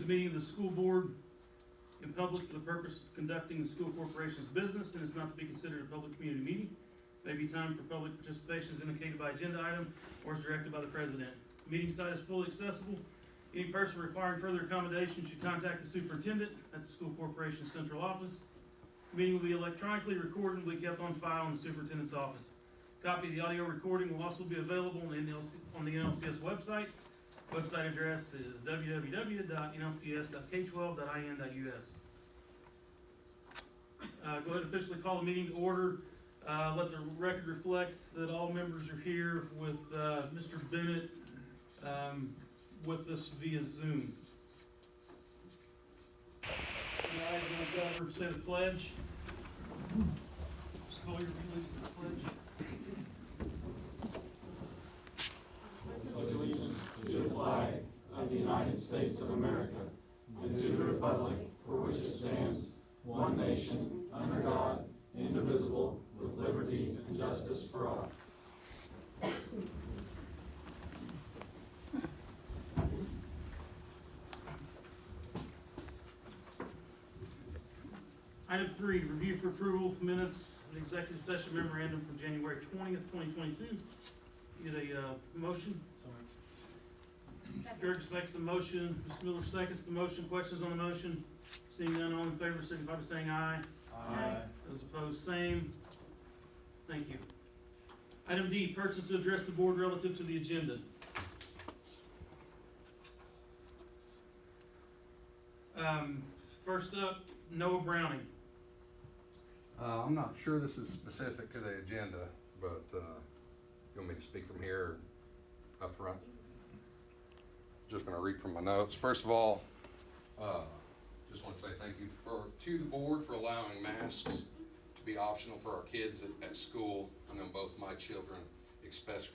a meeting of the school board in public for the purpose of conducting the school corporation's business and is not to be considered a public community meeting. May be timed for public participation as indicated by agenda item or as directed by the president. The meeting site is fully accessible. Any person requiring further accommodation should contact the superintendent at the school corporation's central office. The meeting will be electronically recorded and will be kept on file in the superintendent's office. A copy of the audio recording will also be available on the NLCS website. Website address is www.nlcs.k12.in.us. Go ahead and officially call the meeting to order. Let the record reflect that all members are here with Mr. Bennett with us via Zoom. All right, we're going to go over and say the pledge. Just call your allegiance to the pledge. Allegiance to the flag of the United States of America and to the republic for which it stands, one nation, under God, indivisible, with liberty and justice for all. Item 3, review for approval minutes of the executive session memorandum from January 20th, 2022. Get a motion? Gergs makes the motion. Ms. Miller seconds the motion. Questions on the motion? Seeing none, all in favor signify by saying aye. Aye. Those opposed, same. Thank you. Item D, persons to address the board relative to the agenda. First up, Noah Browning. I'm not sure this is specific to the agenda, but you want me to speak from here or up front? Just going to read from my notes. First of all, just want to say thank you to the board for allowing masks to be optional for our kids at school. I know both my children expressed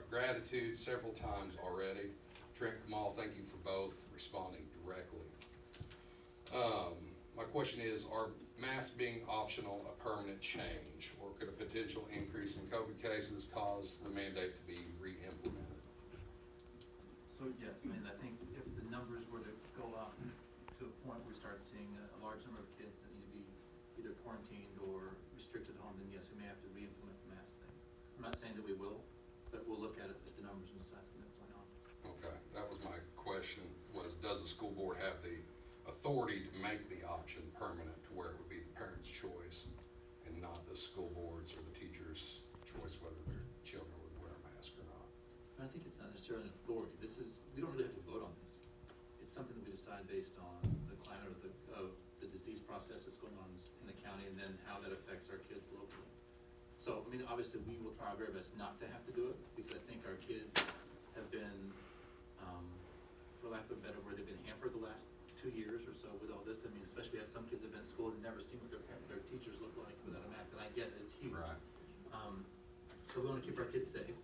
gratitude several times already. Trent, Kamal, thank you for both responding directly. My question is, are masks being optional a permanent change, or could a potential increase in COVID cases cause the mandate to be re-implemented? So yes, I mean, I think if the numbers were to go up to a point where we start seeing a large number of kids that need to be either quarantined or restricted home, then yes, we may have to re-implement the mask things. I'm not saying that we will, but we'll look at it at the numbers and decide from that point on. Okay, that was my question, was does the school board have the authority to make the option permanent to where it would be the parent's choice and not the school board's or the teacher's choice whether their children would wear a mask or not? But I think it's not necessarily an authority. We don't really have to vote on this. It's something that we decide based on the climate of the disease process that's going on in the county and then how that affects our kids locally. So, I mean, obviously we will try our very best not to have to do it because I think our kids have been, for lack of a better word, they've been hampered the last 2 years or so with all this. I mean, especially we have some kids that have been in school and never seen what their teachers look like without a mask, and I get it, it's huge. Right. So we want to keep our kids safe,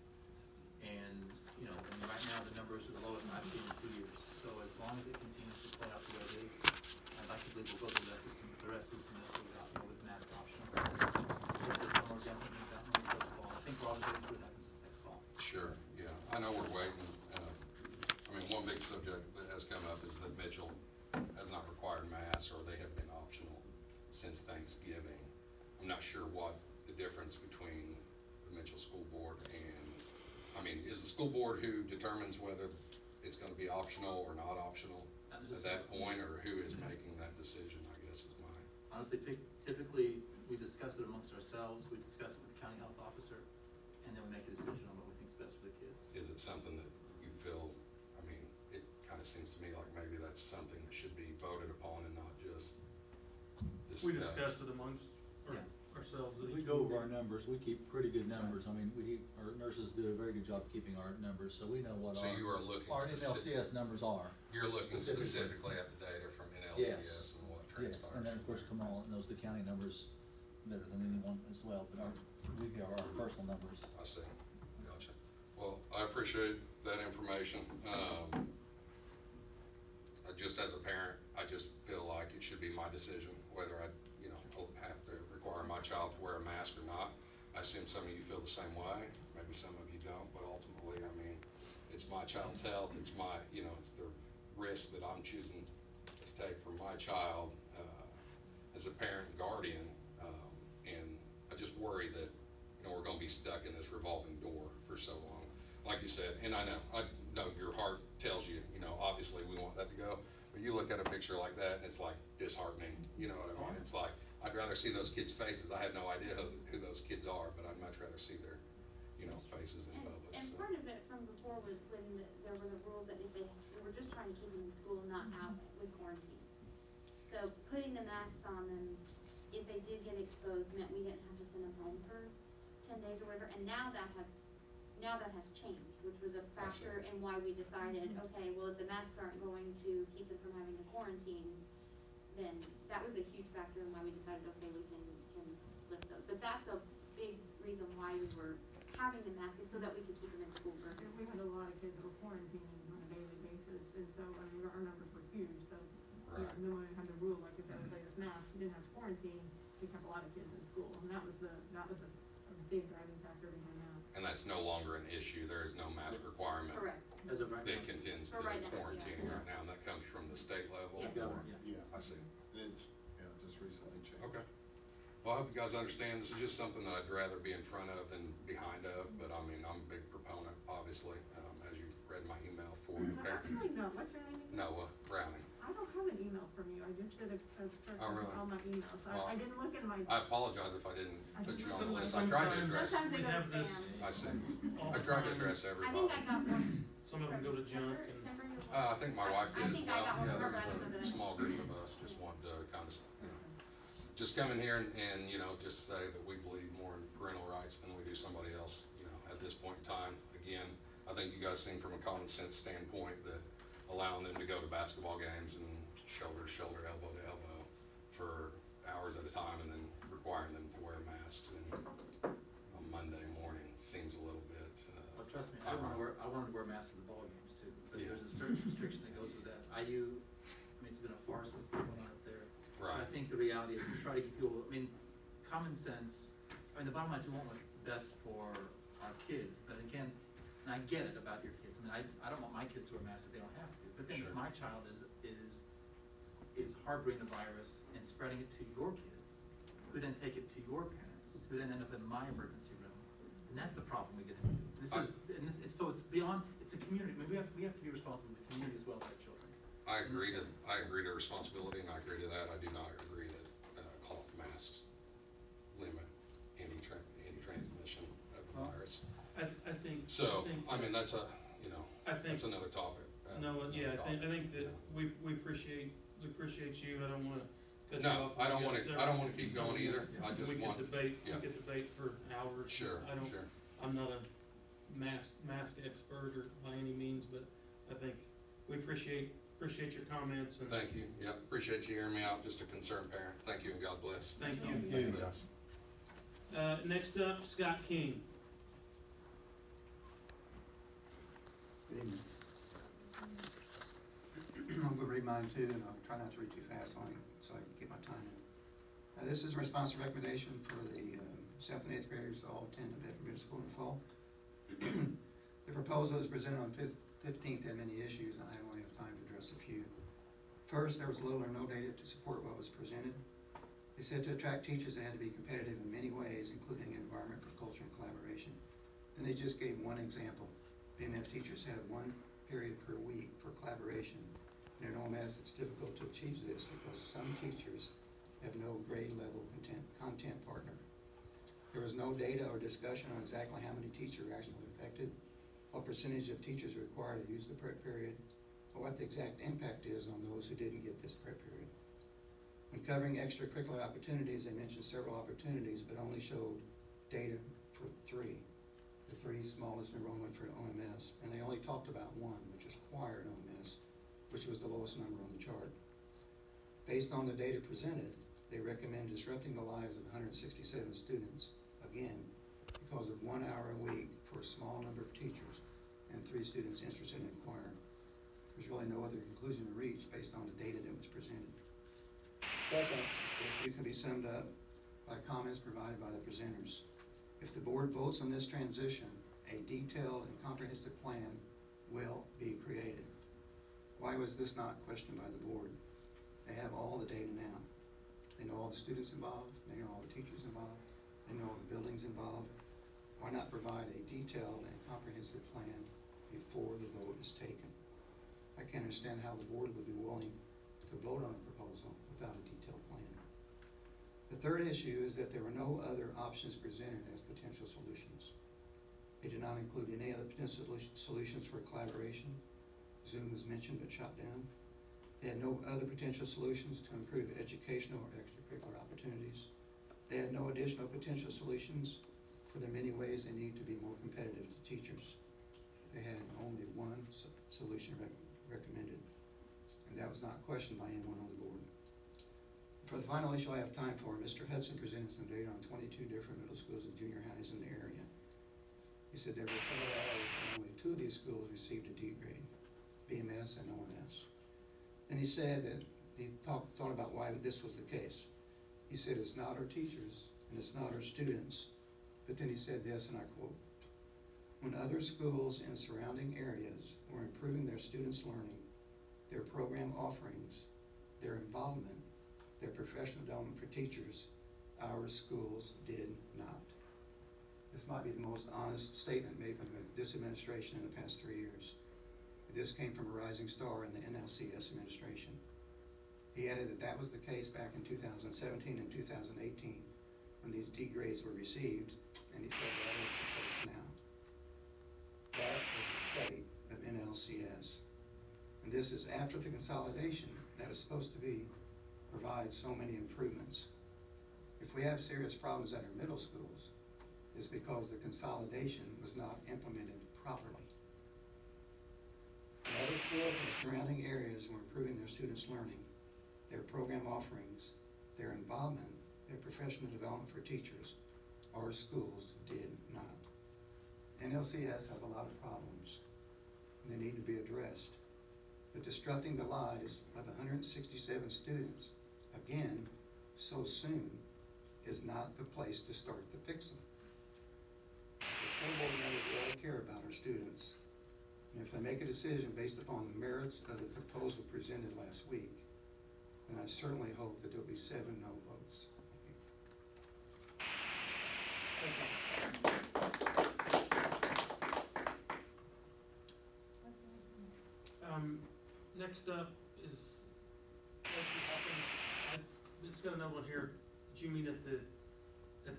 and you know, and right now the numbers are the lowest I've seen in 2 years. So as long as it continues to play out the way it is, I'd like to believe we'll go the rest of the semester without, with mask options. There's some more definite things out in the fall. I think we're all waiting to see what happens this next fall. Sure, yeah, I know we're waiting. I mean, one big subject that has come up is that Mitchell has not required masks, or they have been optional since Thanksgiving. I'm not sure what the difference between the Mitchell School Board and, I mean, is the school board who determines whether it's going to be optional or not optional at that point, or who is making that decision, I guess is my... Honestly, typically we discuss it amongst ourselves, we discuss it with the county health officer, and then we make a decision on what we think is best for the kids. Is it something that you feel, I mean, it kind of seems to me like maybe that's something that should be voted upon and not just discussed. We discuss it amongst ourselves. We go over our numbers. We keep pretty good numbers. I mean, our nurses do a very good job keeping our numbers, so we know what So you are looking our NLCS numbers are. You're looking specifically at the data from NLCS Yes. and what Yes, transpires. and then of course Kamal knows the county numbers better than anyone as well, but we have our personal numbers. I see, gotcha. Well, I appreciate that information. Just as a parent, I just feel like it should be my decision whether I, have to require my child to wear a mask or not. I assume some of you feel the same way, maybe some of you don't, but ultimately, I mean, it's my child's health, it's my, it's their risk that I'm choosing to take for my child as a parent and guardian, and I just worry that, you know, we're gonna be stuck in this revolving door for so long. Like you said, and I know your heart tells you, you know, obviously we want that to go, but you look at a picture like that and it's like disheartening, you know what I mean? It's like, I'd rather see those kids' faces. I have no idea who those kids are, but I'd much rather see their, you know, faces in public. And So. part of it from before was when there were the rules that if they were just trying to keep them in school, not out with quarantine. So putting the masks on them, if they did get exposed, meant we didn't have to send them home for 10 days or whatever, and now that has changed, which was a factor in why we decided, okay, well, if the masks aren't going to keep them from having to quarantine, then that was a huge factor in why we decided, okay, we can lift those. But that's a big reason why we were having the masks, is so that we could keep them in school for. And we had a lot of kids that were quarantining on a daily basis, and so, I mean, our numbers were huge, so, Right. yeah, no one had the rule, like, if there was latest mask, you didn't have to quarantine, we kept a lot of kids in school, and that was a big driving factor behind that. And that's no longer an issue. There is no mask requirement. Correct. As of right now. That contends to For right now, quarantine yeah. right now, and that comes from the state level. Yeah. or- Yeah. I see. It's, yeah, just recently changed. Okay. Well, I hope you guys understand, this is just something that I'd rather be in front of than behind of, but I mean, I'm a big proponent, obviously, as you read my email for the parent. Actually, no, what's your name again? Noah Browning. I don't have an email from you, I just did a search Oh, on really? all my emails, so Well, I didn't look in my. I apologize if I didn't put you on the Some- list. I tried to address, Sometimes they we go have spam. this I see. all I the tried to time. address I everybody. think I got one. Some of them go to junk and. I think my wife did I as think I well. got one Yeah, from her, but I there don't know was that a small group of us just wanted to kind of, you know, just come in here and, you know, just say that we believe more in parental rights than we do somebody else, you know, at this point in time. Again, I think you guys seem from a common sense standpoint that allowing them to go to basketball games and shoulder to shoulder, elbow to elbow for hours at a time and then requiring them to wear masks on Monday morning seems a little bit, Well, trust me, I wanted to wear masks at the ball games too, but there's a certain restriction that goes with that. I mean, it's been a farce what's going on up there. Right. I think the reality is we try to keep people, I mean, common sense, I mean, the bottom line is we want what's best for our kids, but again, and I get it about your kids. I mean, I don't want my kids to wear masks if they don't have to, but then Sure. if my child is harboring the virus and spreading it to your kids, who then take it to your parents, who then end up in my emergency room, and that's the problem we get into. So it's beyond, it's a community, I mean, we have to be responsible for the community as well as our children. I agree to responsibility, and I agree to that. I do not agree that cloth masks limit any transmission of the virus. I think. So, I that- mean, that's a, you know, I think, that's another topic. no, yeah, I think that Yeah. we appreciate you. I don't wanna cut you No, off. I don't We wanna, got several- I don't wanna keep going either. I just We want, could debate, yeah. for hours. sure, I don't, sure. I'm not a mask expert or by any means, but I think we appreciate your comments and. Thank you. Yep, appreciate you hearing me out. Just a concerned parent. Thank you and God bless. Thank you. Thank you, guys. Next up, Scott King. Good evening. I'm gonna read mine too, and I'll try not to read too fast on it, so I can get my time in. This is a response to recommendation for the 7th and 8th graders to all attend the Bedford Middle School in the fall. The proposal is presented on 15th had many issues, and I only have time to address a few. First, there was little or no data to support what was presented. They said to attract teachers, they had to be competitive in many ways, including an environment for culture and collaboration. Then they just gave one example. BMF teachers have 1 period per week for collaboration. And in OMS, it's difficult to achieve this because some teachers have no grade level content partner. There was no data or discussion on exactly how many teachers are actually affected, what percentage of teachers are required to use the prep period, or what the exact impact is on those who didn't get this prep period. When covering extracurricular opportunities, they mentioned several opportunities, but only showed data for 3, the 3 smallest enrollment for OMS, and they only talked about 1, which was choir at OMS, which was the lowest number on the chart. Based on the data presented, they recommend disrupting the lives of 167 students, again, because of 1 hour a week for a small number of teachers and 3 students interested in choir. There's really no other conclusion to reach based on the data that was presented. It can be summed up by comments provided by the presenters. If the board votes on this transition, a detailed and comprehensive plan will be created. Why was this not questioned by the board? They have all the data now. They know all the students involved, they know all the teachers involved, they know all the buildings involved. Why not provide a detailed and comprehensive plan before the vote is taken? I can't understand how the board would be willing to vote on a proposal without a detailed plan. The third issue is that there were no other options presented as potential solutions. They did not include any other potential solutions for collaboration. Zoom was mentioned but shot down. They had no other potential solutions to improve educational or extracurricular opportunities. They had no additional potential solutions for the many ways they need to be more competitive to teachers. They had only one solution recommended, and that was not questioned by anyone on the board. For the final issue I have time for, Mr. Hudson presented some data on 22 different middle schools and junior highs in the area. He said there were 4 hours and only 2 of these schools received a D grade, BMS and ONS. And he said that he thought about why this was the case. He said it's not our teachers and it's not our students, but then he said this, and I quote, "When other schools in surrounding areas were improving their students' learning, their program offerings, their involvement, their professional development for teachers, our schools did not." This might be the most honest statement made from this administration in the past 3 years. This came from a rising star in the NLCS administration. He added that that was the case back in 2017 and 2018 when these D grades were received, and he said that is the case now. That is the state of NLCS. And this is after the consolidation that is supposed to provide so many improvements. If we have serious problems at our middle schools, it's because the consolidation was not implemented properly. The other schools in the surrounding areas were improving their students' learning, their program offerings, their involvement, their professional development for teachers. Our schools did not. NLCS has a lot of problems, and they need to be addressed. But disrupting the lives of 167 students, again, so soon, is not the place to start to fix them. The school board members really care about our students. And if they make a decision based upon the merits of the proposal presented last week, then I certainly hope that there'll be 7 no votes. Next up is, it's got a note on here, that you mean at the other,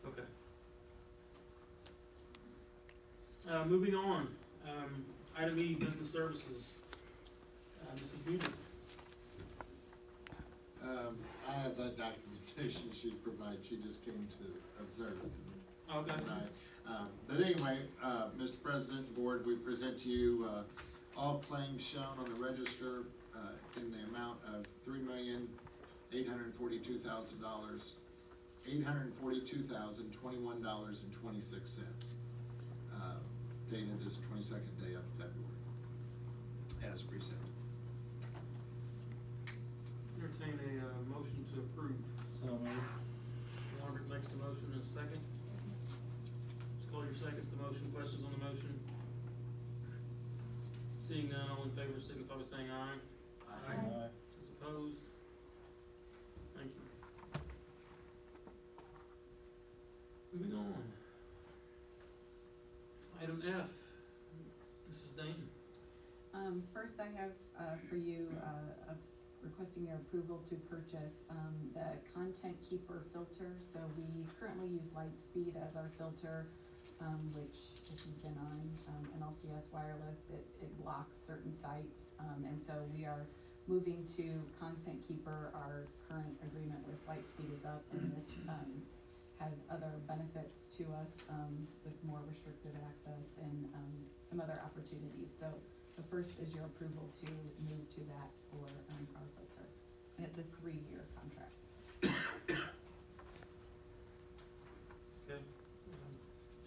okay. Moving on, item E, business services. Mrs. Weaver. I have that documentation she provided, she just came to observe it Okay. tonight. But anyway, Mr. President, Board, we present to you, all claims shown on the register, in the amount of $3,842,000, $842,021.26, dated this 22nd day of February, as presented. Entertain a motion to approve. So moved. Robert makes the motion in a second. Ms. Collier seconds the motion. Questions on the motion? Seeing none, all in favor signify by saying aye. Aye. Those opposed? Thank you. Moving on. Item F, Mrs. Dayton. First I have, for you, requesting your approval to purchase, the Content Keeper filter. So we currently use Lightspeed as our filter, which if you've been on, NLCS wireless, it blocks certain sites. And so we are moving to Content Keeper. Our current agreement with Lightspeed is up, and this, has other benefits to us, with more restricted access and, some other opportunities. So the first is your approval to move to that for, our filter. And it's a 3-year contract. Okay.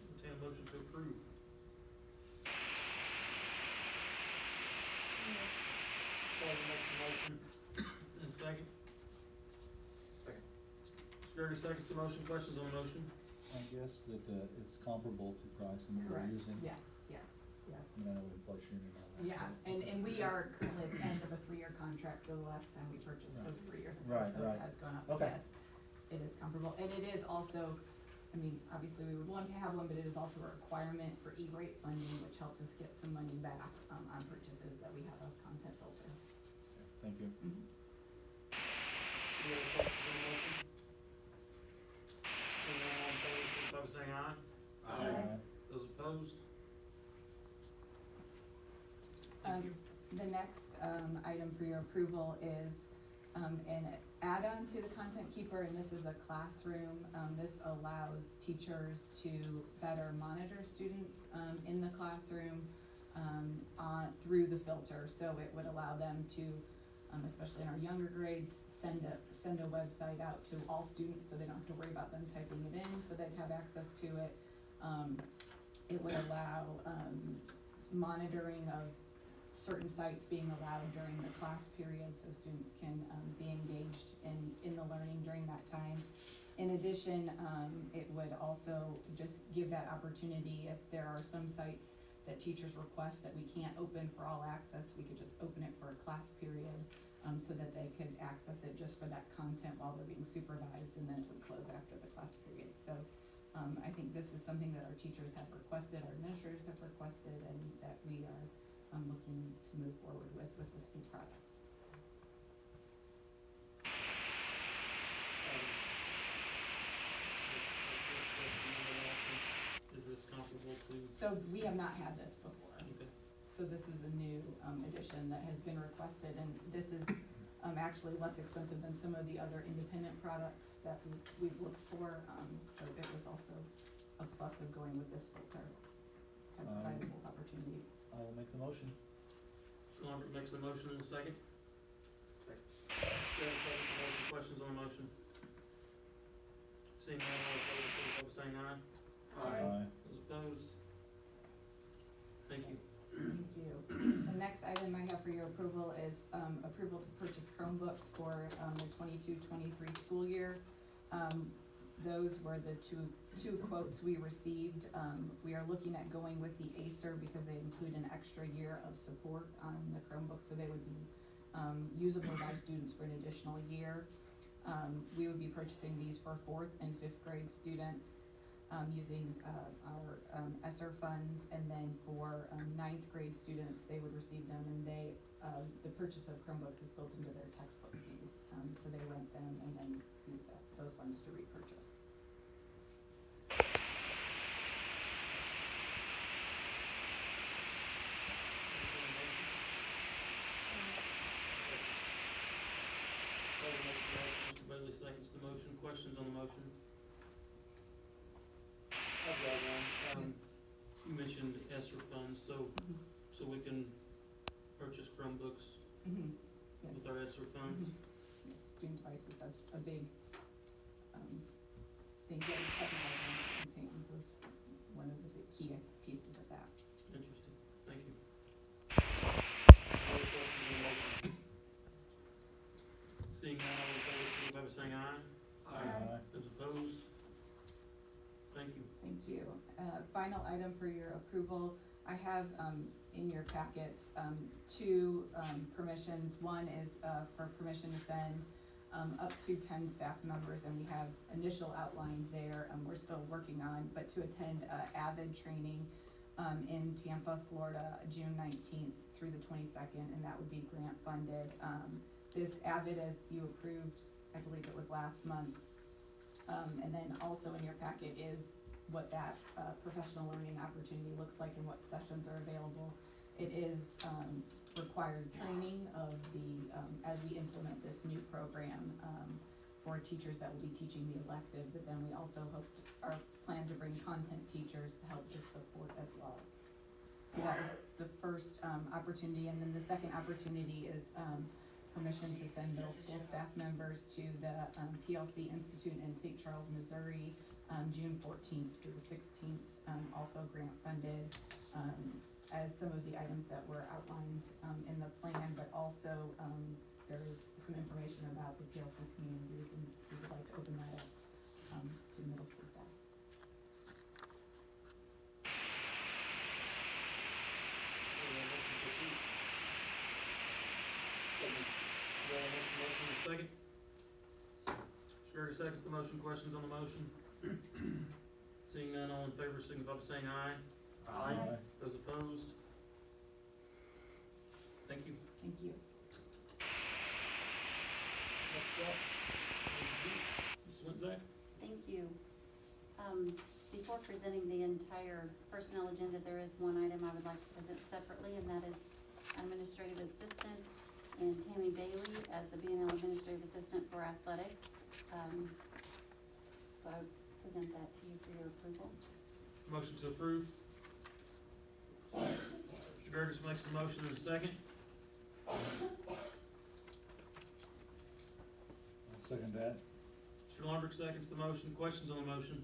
Entertain a motion to approve. Collier makes the motion. And a second. Second. Mr. Gerger seconds the motion. Questions on the motion? I guess that, it's comparable to price and what we're Correct. using. Yes, yes. yes. I mean, I know inflation and all that. Yeah, so- and we are currently at the end of a 3-year contract, so the last time we purchased was 3 years ago, Right, so right. it has gone up, Okay. yes. It is comparable, and it is also, I mean, obviously we would want to have one, but it is also a requirement for E-rate funding, which helps us get some money back, on purchases that we have a content filter. Okay, thank you. Mhm. Any other questions on the motion? Seeing none, all in favor, signify by saying aye. Aye. Those opposed? Um, Thank you. the next, item for your approval is, an add-on to the Content Keeper, and this is a classroom. This allows teachers to better monitor students, in the classroom, through the filter. So it would allow them to, especially in our younger grades, send a website out to all students, so they don't have to worry about them typing it in, so they'd have access to it. It would allow, monitoring of certain sites being allowed during the class period, so students can, be engaged in the learning during that time. In addition, it would also just give that opportunity, if there are some sites that teachers request that we can't open for all access, we could just open it for a class period, so that they could access it just for that content while they're being supervised, and then it would close after the class period. So, I think this is something that our teachers have requested, our administrators have requested, and that we are, looking to move forward with this new product. Is this comparable to? So we have not had this before. Okay. So this is a new, addition that has been requested, and this is, actually less expensive than some of the other independent products that we've looked for, so it was also a plus of going with this filter. Have provided both opportunities. I will make the motion. Mr. Lambert makes a motion in a second. Second. Questions on the motion? Seeing none, all in favor, signify by saying aye. Aye. Those opposed? Thank you. Thank you. The next item I have for your approval is, approval to purchase Chromebooks for, the 22-23 school year. Those were the two quotes we received. We are looking at going with the Acer because they include an extra year of support on the Chromebooks, so they would be, usable by students for an additional year. We would be purchasing these for 4th and 5th grade students, using, our, ESSER funds, and then for, 9th grade students, they would receive them, and they, the purchase of Chromebooks is built into their textbook fees, so they rent them and then use those funds to repurchase. Mr. Bailey seconds the motion. Questions on the motion? I've got one. You mentioned ESSER funds, so we can purchase Chromebooks Mm-hmm. Yes. with our ESSER funds? Yes, student devices, that's a big, thing, getting technology in students' hands is one of the big key pieces of that. Interesting. Thank you. Other questions on the motion? Seeing none, all in favor, signify by saying aye. Aye. Those opposed? Thank you. Thank you. Final item for your approval, I have, in your packets, two, permissions. One is, for permission to send, up to 10 staff members, and we have initial outline there, we're still working on, but to attend, AVID training, in Tampa, Florida, June 19th through the 22nd, and that would be grant funded. This AVID, as you approved, I believe it was last month, and then also in your packet is what that, professional learning opportunity looks like and what sessions are available. It is, required training of the, as we implement this new program, for teachers that will be teaching the elective, but then we also plan to bring content teachers to help with support as well. So that was the first, opportunity, and then the second opportunity is, permission to send middle school staff members to the, PLC Institute in St. Charles, Missouri, June 14th through the 16th, also grant funded, as some of the items that were outlined, in the plan, but also, there is some information about the PLC communities, and we would like to open that up, to middle school staff. Second? Mr. Gertis seconds the motion. Questions on the motion? Seeing none, all in favor signify by saying aye. Aye. Those opposed? Thank you. Thank you. Ms. Swinzak? Thank you. Before presenting the entire personnel agenda, there is one item I would like to present separately, and that is administrative assistant and Tammy Bailey as the BNL administrative assistant for athletics. So I would present that to you for your approval. Motion to approve. Mr. Gertis makes the motion in a second. I'll second that. Mr. Lundberg seconds the motion. Questions on the motion?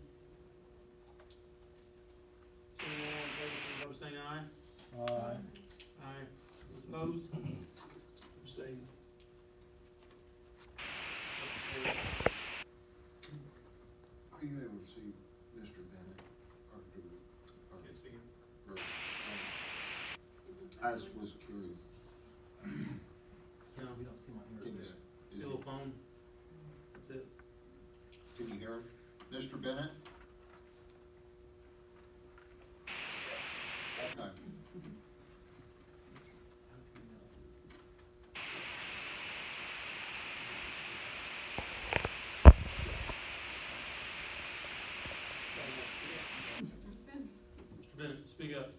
Seeing none, all in favor signify by saying aye. Aye. Aye. Those opposed? Abstain. Are you able to see Mr. Bennett? Or do we? Can't see him. I just was curious. No, We don't see him on Can here. you, see a little phone. That's it. can you hear him? Mr. Bennett? Okay. Mr. Bennett, speak up.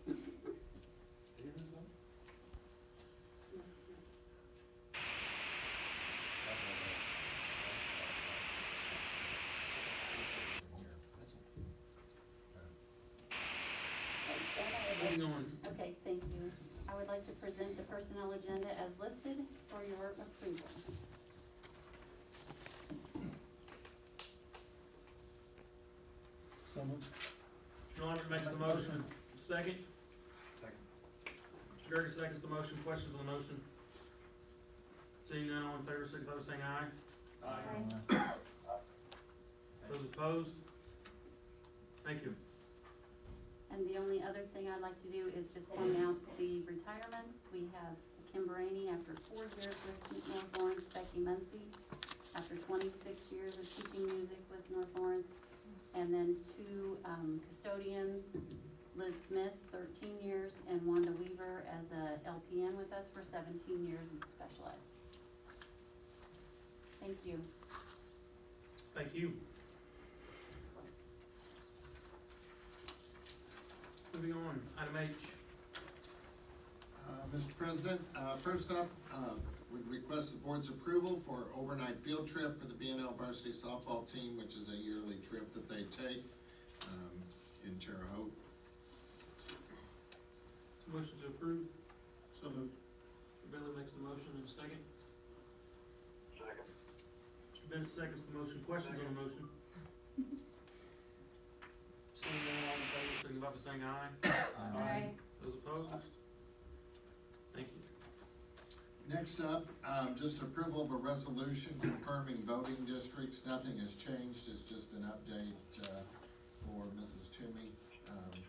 Moving on. Okay, thank you. I would like to present the personnel agenda as listed for your approval. So moved. Mr. Lundberg makes the motion. Second? Second. Mr. Gertis seconds the motion. Questions on the motion? Seeing none, all in favor signify by saying aye. Those opposed? Thank you. And the only other thing I'd like to do is just point out the retirements. We have Kim Baraney after 4 years with North Lawrence, Becky Muncy after 26 years of teaching music with North Lawrence, and then 2 custodians, Liz Smith, 13 years, and Wanda Weaver as a LPN with us for 17 years in special ed. Thank you. Thank you. Moving on, item H. Mr. President, first up, we request the board's approval for overnight field trip for the BNL varsity softball team, which is a yearly trip that they take in Terre Haute. Motion to approve. So moved. Mr. Bennett makes the motion in a second. Second. Mr. Bennett seconds the motion. Questions on the motion? Seeing none, all in favor signify by saying aye. Aye. Those opposed? Thank you. Next up, just approval of a resolution confirming voting districts. Nothing has changed, it's just an update for Mrs. Toomey. And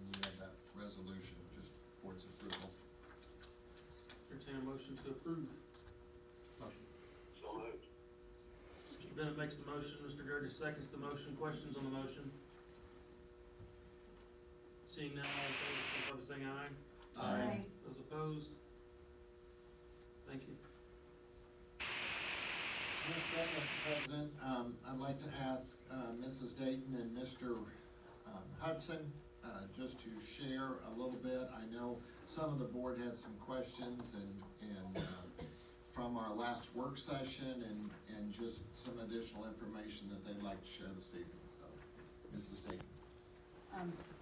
you have that resolution, just board's approval. Entertain a motion to approve. Motion. So moved. Mr. Bennett makes the motion. Mr. Gertis seconds the motion. Questions on the motion? Seeing none, all in favor signify by saying aye. Aye. Those opposed? Thank you. Next up, Mr. President, I'd like to ask Mrs. Dayton and Mr. Hudson just to share a little bit. I know some of the board had some questions and from our last work session and just some additional information that they'd like to share this evening. So, Mrs. Dayton.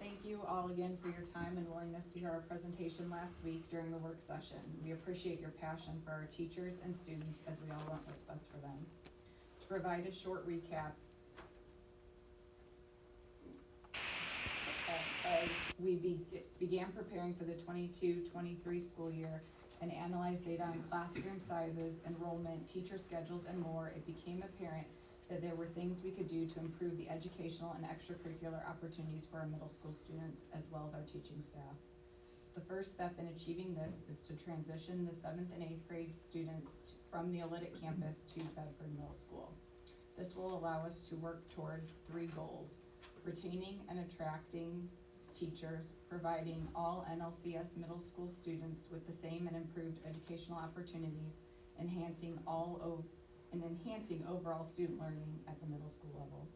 Thank you all again for your time and willingness to hear our presentation last week during the work session. We appreciate your passion for our teachers and students as we all want what's best for them. To provide a short recap, we began preparing for the 22-23 school year and analyzed data on classroom sizes, enrollment, teacher schedules, and more. It became apparent that there were things we could do to improve the educational and extracurricular opportunities for our middle school students as well as our teaching staff. The first step in achieving this is to transition the 7th and 8th grade students from the Olytic campus to Bedford Middle School. This will allow us to work towards 3 goals: retaining and attracting teachers, providing all NLCS middle school students with the same and improved educational opportunities, enhancing overall student learning at the middle school level.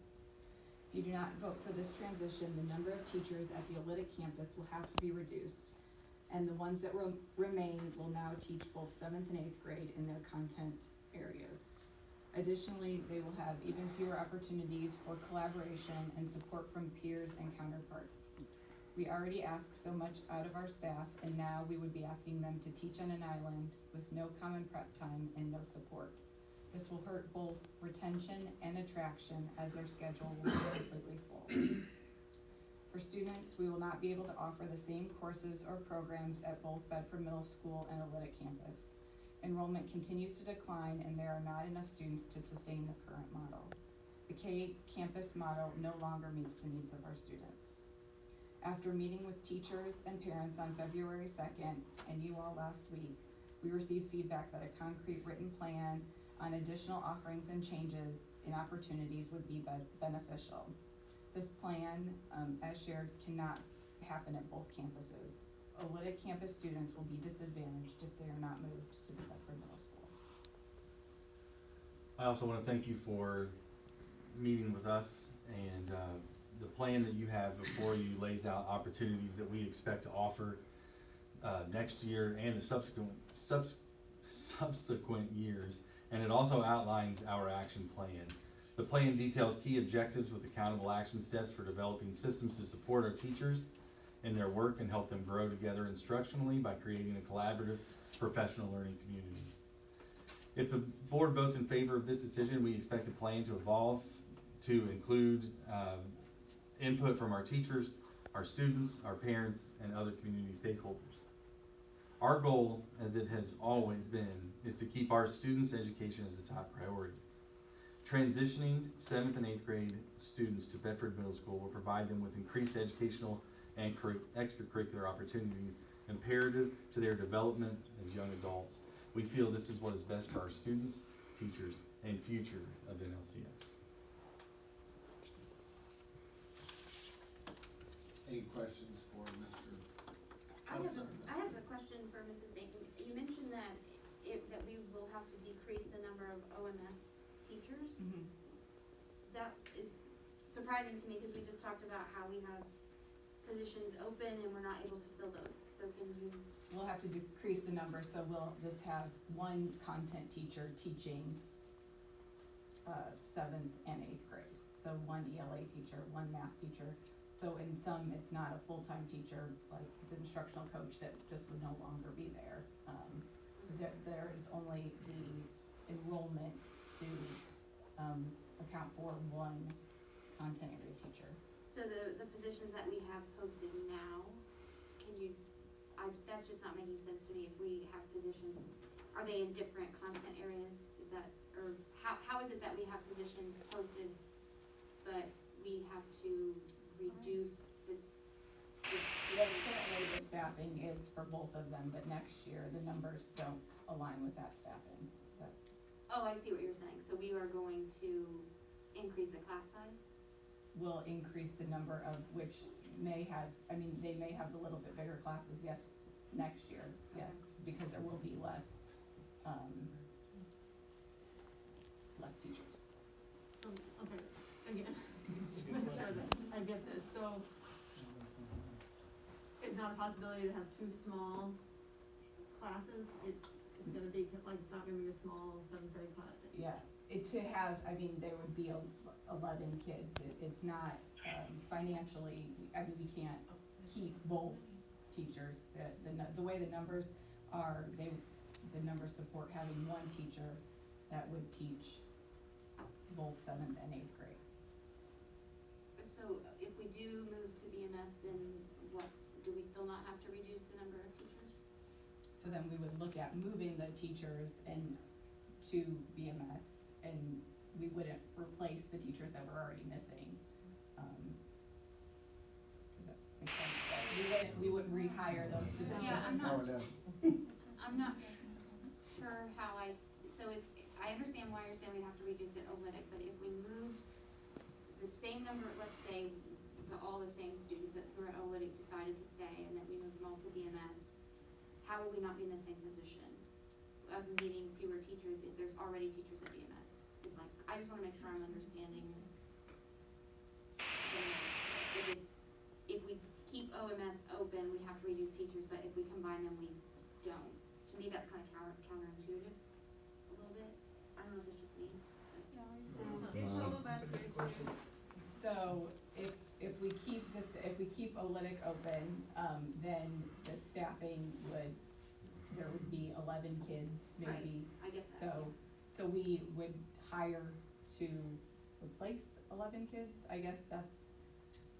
If you do not vote for this transition, the number of teachers at the Olytic campus will have to be reduced, and the ones that will remain will now teach both 7th and 8th grade in their content areas. Additionally, they will have even fewer opportunities for collaboration and support from peers and counterparts. We already ask so much out of our staff, and now we would be asking them to teach on an island with no common prep time and no support. This will hurt both retention and attraction, as their schedule will be completely full. For students, we will not be able to offer the same courses or programs at both Bedford Middle School and Olytic campus. Enrollment continues to decline, and there are not enough students to sustain the current model. The K-campus model no longer meets the needs of our students. After meeting with teachers and parents on February 2nd, and you all last week, we received feedback that a concrete written plan on additional offerings and changes in opportunities would be beneficial. This plan, as shared, cannot happen at both campuses. Olytic campus students will be disadvantaged if they are not moved to the Bedford Middle School. I also want to thank you for meeting with us, and the plan that you have before you lays out opportunities that we expect to offer next year and the subsequent years, and it also outlines our action plan. The plan details key objectives with accountable action steps for developing systems to support our teachers in their work and help them grow together instructionally by creating a collaborative professional learning community. If the board votes in favor of this decision, we expect the plan to evolve to include input from our teachers, our students, our parents, and other community stakeholders. Our goal, as it has always been, is to keep our students' education as the top priority. Transitioning 7th and 8th grade students to Bedford Middle School will provide them with increased educational and extracurricular opportunities imperative to their development as young adults. We feel this is what is best for our students, teachers, and future of NLCS. Any questions for Mr. I Hudson? have a question for Mrs. Dayton. You mentioned that that we will have to decrease the number of OMS teachers. Mm-hmm. That is surprising to me because we just talked about how we have positions open and we're not able to fill those. So can you? We'll have to decrease the number, so we'll just have 1 content teacher teaching 7th and 8th grade. So 1 ELA teacher, 1 math teacher. So in some, it's not a full-time teacher, like it's an instructional coach that just would no longer be there. There is only the enrollment to account for 1 content area teacher. So the positions that we have posted now, can you, that's just not making sense to me. If we have positions, are they in different content areas? Is that, or how is it that we have positions posted, but we have to reduce the Currently, the staffing is for both of them, but next year, the numbers don't align with that staffing. Oh, I see what you're saying. So we are going to increase the class size? Will increase the number of which may have, I mean, they may have a little bit bigger classes, yes, next year, yes, because there will be less teachers. So, okay, again, make sure that I get this, so it's not a possibility to have 2 small classes, it's gonna be, like, it's not gonna be a small 7th grade class. Yeah, to have, I mean, there would be 11 kids, it's not, financially, I mean, we can't keep both teachers, the way the numbers are, the numbers support having 1 teacher that would teach both 7th and 8th grade. So if we do move to BMS, then what, do we still not have to reduce the number of teachers? So then we would look at moving the teachers to BMS, and we wouldn't replace the teachers that we're already missing. Does that make sense? We wouldn't rehire those positions. Yeah, I'm not sure how I so if, I understand why you're saying we have to reduce it olytic, but if we moved the same number, let's say, all the same students that were at olytic decided to stay, and then we moved them all to BMS, how will we not be in the same position of needing fewer teachers if there's already teachers at BMS? Is my, I just wanna make sure I'm understanding. If we keep OMS open, we have to reduce teachers, but if we combine them, we don't. To me, that's kind of counterintuitive, a little bit. I don't know if it's just me. It's all about the So if we keep this, if we keep olytic open, then the staffing there would be 11 kids maybe. I get that. So we would hire to replace 11 kids, I guess that's,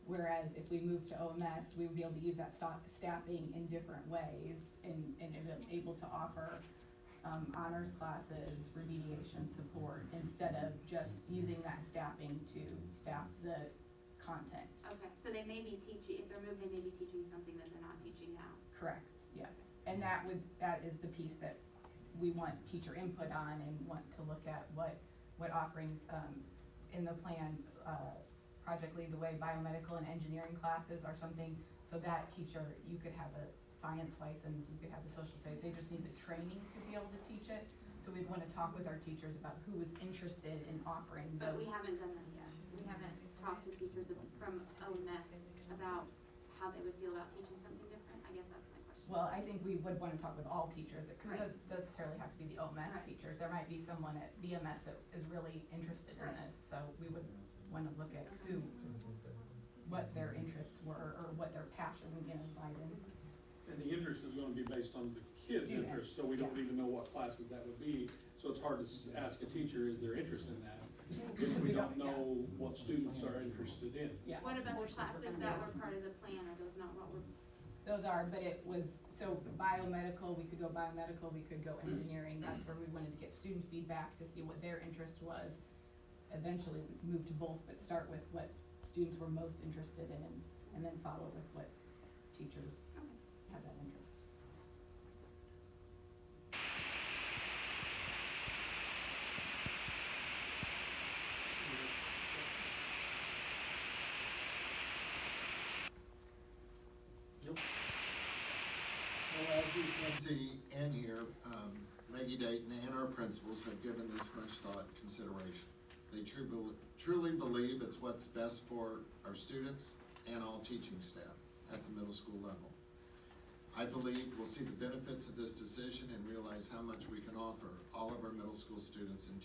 whereas if we move to OMS, we would be able to use that staffing in different ways and able to offer honors classes, remediation support, instead of just using that staffing to staff the content. Okay, so they may be teaching, if they're moved, they may be teaching something that they're not teaching now. Correct, yes. And that is the piece that we want teacher input on and want to look at what offerings, in the plan, Project Lead the Way, biomedical and engineering classes are something, so that teacher, you could have a science license, you could have the social studies, they just need the training to be able to teach it. So we'd wanna talk with our teachers about who is interested in offering those. But we haven't done that yet. We haven't talked to teachers from OMS about how they would feel about teaching something different. I guess that's my question. Well, I think we would wanna talk with all teachers, cause Right. it doesn't necessarily have to be the OMS Right. teachers, there might be someone at BMS that is really interested in Right. this, so we would wanna look at what their interests were, or what their passion, lied in. And the interest is gonna be based on the kids' Student, interest, so we don't yes. even know what classes that would be. So it's hard to ask a teacher, is there interest in that? If Because we we don't don't- yeah. know what students are interested in. Yeah. What about the classes that were part of the plan? Are those not what we're, Those are, but it was, so biomedical, we could go biomedical, we could go engineering, that's where we wanted to get student feedback to see what their interest was. Eventually move to both, but start with what students were most interested in, and then follow with what teachers have that interest. Well, as you can see in here, Maggie Dayton and our principals have given this much thought and consideration. They truly believe it's what's best for our students and all teaching staff at the middle school level. I believe we'll see the benefits of this decision and realize how much we can offer all of our middle school students and